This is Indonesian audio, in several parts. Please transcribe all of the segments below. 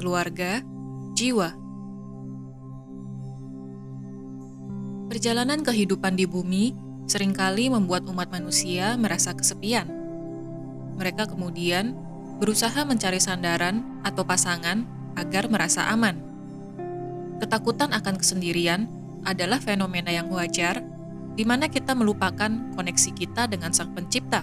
keluarga, jiwa. Perjalanan kehidupan di bumi seringkali membuat umat manusia merasa kesepian. Mereka kemudian berusaha mencari sandaran atau pasangan agar merasa aman. Ketakutan akan kesendirian adalah fenomena yang wajar, di mana kita melupakan koneksi kita dengan Sang Pencipta.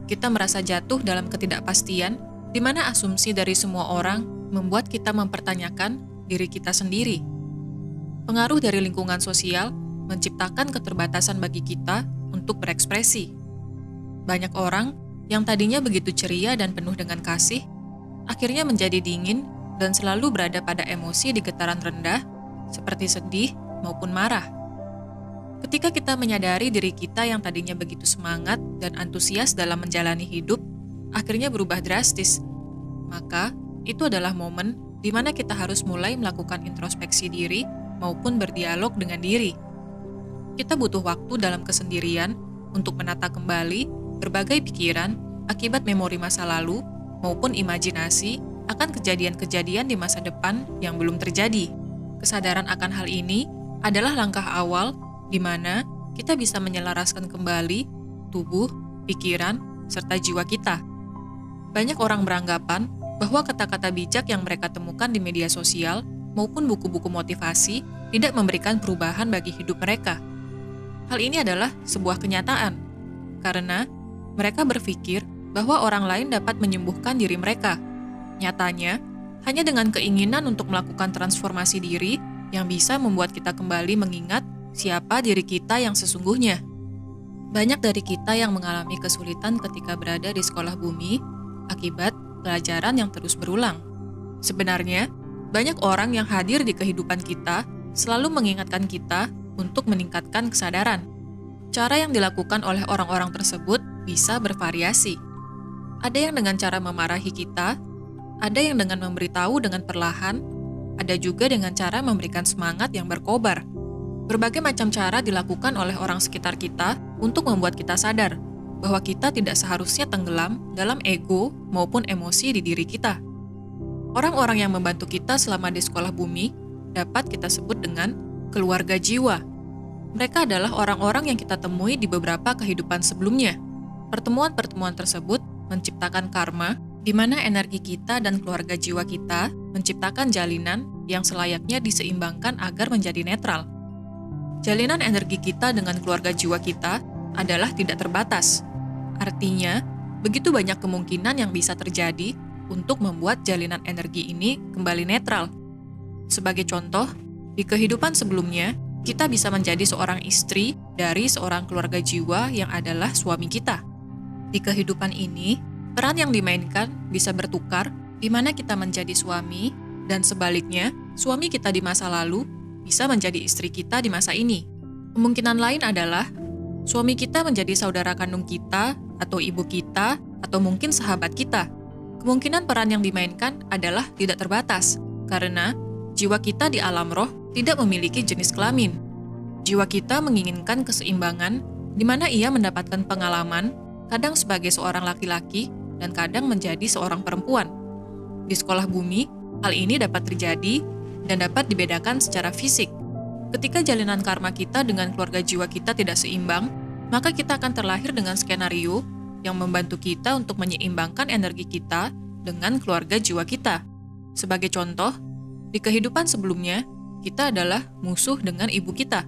Kita merasa jatuh dalam ketidakpastian, di mana asumsi dari semua orang membuat kita mempertanyakan diri kita sendiri. Pengaruh dari lingkungan sosial menciptakan keterbatasan bagi kita untuk berekspresi. Banyak orang yang tadinya begitu ceria dan penuh dengan kasih, akhirnya menjadi dingin dan selalu berada pada emosi di getaran rendah, seperti sedih maupun marah. Ketika kita menyadari diri kita yang tadinya begitu semangat dan antusias dalam menjalani hidup, akhirnya berubah drastis, maka itu adalah momen di mana kita harus mulai melakukan introspeksi diri maupun berdialog dengan diri. Kita butuh waktu dalam kesendirian untuk menata kembali berbagai pikiran akibat memori masa lalu maupun imajinasi akan kejadian-kejadian di masa depan yang belum terjadi. Kesadaran akan hal ini adalah langkah awal di mana kita bisa menyelaraskan kembali tubuh, pikiran, serta jiwa kita. Banyak orang beranggapan bahwa kata-kata bijak yang mereka temukan di media sosial maupun buku-buku motivasi tidak memberikan perubahan bagi hidup mereka. Hal ini adalah sebuah kenyataan, karena mereka berpikir bahwa orang lain dapat menyembuhkan diri mereka. Nyatanya, hanya dengan keinginan untuk melakukan transformasi diri yang bisa membuat kita kembali mengingat siapa diri kita yang sesungguhnya. Banyak dari kita yang mengalami kesulitan ketika berada di sekolah bumi akibat pelajaran yang terus berulang. Sebenarnya, banyak orang yang hadir di kehidupan kita selalu mengingatkan kita untuk meningkatkan kesadaran. Cara yang dilakukan oleh orang-orang tersebut bisa bervariasi. Ada yang dengan cara memarahi kita, ada yang dengan memberitahu dengan perlahan, ada juga dengan cara memberikan semangat yang berkobar. Berbagai macam cara dilakukan oleh orang sekitar kita untuk membuat kita sadar bahwa kita tidak seharusnya tenggelam dalam ego maupun emosi di diri kita. Orang-orang yang membantu kita selama di sekolah bumi dapat kita sebut dengan keluarga jiwa. Mereka adalah orang-orang yang kita temui di beberapa kehidupan sebelumnya. Pertemuan-pertemuan tersebut menciptakan karma, di mana energi kita dan keluarga jiwa kita menciptakan jalinan yang selayaknya diseimbangkan agar menjadi netral. Jalinan energi kita dengan keluarga jiwa kita adalah tidak terbatas. Artinya, begitu banyak kemungkinan yang bisa terjadi untuk membuat jalinan energi ini kembali netral. Sebagai contoh, di kehidupan sebelumnya, kita bisa menjadi seorang istri dari seorang keluarga jiwa yang adalah suami kita. Di kehidupan ini, peran yang dimainkan bisa bertukar, di mana kita menjadi suami, dan sebaliknya, suami kita di masa lalu bisa menjadi istri kita di masa ini. Kemungkinan lain adalah suami kita menjadi saudara kandung kita, atau ibu kita, atau mungkin sahabat kita. Kemungkinan peran yang dimainkan adalah tidak terbatas, karena jiwa kita di alam roh tidak memiliki jenis kelamin. Jiwa kita menginginkan keseimbangan, di mana ia mendapatkan pengalaman, kadang sebagai seorang laki-laki, dan kadang menjadi seorang perempuan. Di sekolah bumi, hal ini dapat terjadi dan dapat dibedakan secara fisik. Ketika jalinan karma kita dengan keluarga jiwa kita tidak seimbang, maka kita akan terlahir dengan skenario yang membantu kita untuk menyeimbangkan energi kita dengan keluarga jiwa kita. Sebagai contoh, di kehidupan sebelumnya, kita adalah musuh dengan ibu kita.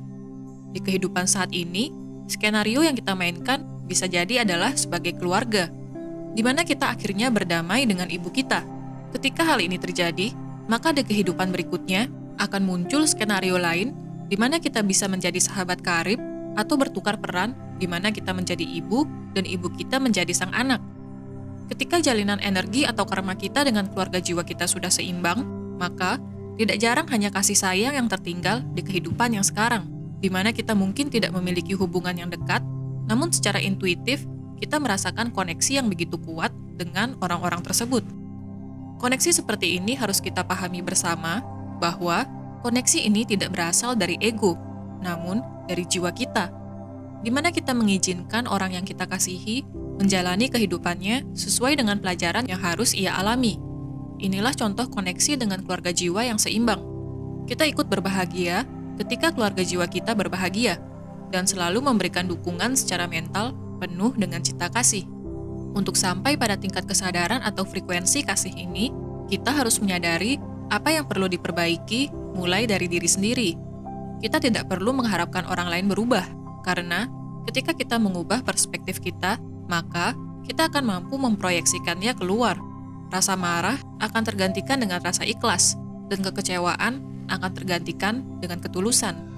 Di kehidupan saat ini, skenario yang kita mainkan bisa jadi adalah sebagai keluarga, di mana kita akhirnya berdamai dengan ibu kita. Ketika hal ini terjadi, maka di kehidupan berikutnya akan muncul skenario lain di mana kita bisa menjadi sahabat karib atau bertukar peran di mana kita menjadi ibu dan ibu kita menjadi sang anak. Ketika jalinan energi atau karma kita dengan keluarga jiwa kita sudah seimbang, maka tidak jarang hanya kasih sayang yang tertinggal di kehidupan yang sekarang, di mana kita mungkin tidak memiliki hubungan yang dekat, namun secara intuitif kita merasakan koneksi yang begitu kuat dengan orang-orang tersebut. Koneksi seperti ini harus kita pahami bersama bahwa koneksi ini tidak berasal dari ego, namun dari jiwa kita, di mana kita mengizinkan orang yang kita kasihi menjalani kehidupannya sesuai dengan pelajaran yang harus ia alami. Inilah contoh koneksi dengan keluarga jiwa yang seimbang. Kita ikut berbahagia ketika keluarga jiwa kita berbahagia, dan selalu memberikan dukungan secara mental penuh dengan cinta kasih. Untuk sampai pada tingkat kesadaran atau frekuensi kasih ini, kita harus menyadari apa yang perlu diperbaiki mulai dari diri sendiri. Kita tidak perlu mengharapkan orang lain berubah, karena ketika kita mengubah perspektif kita, maka kita akan mampu memproyeksikannya keluar. Rasa marah akan tergantikan dengan rasa ikhlas, dan kekecewaan akan tergantikan dengan ketulusan.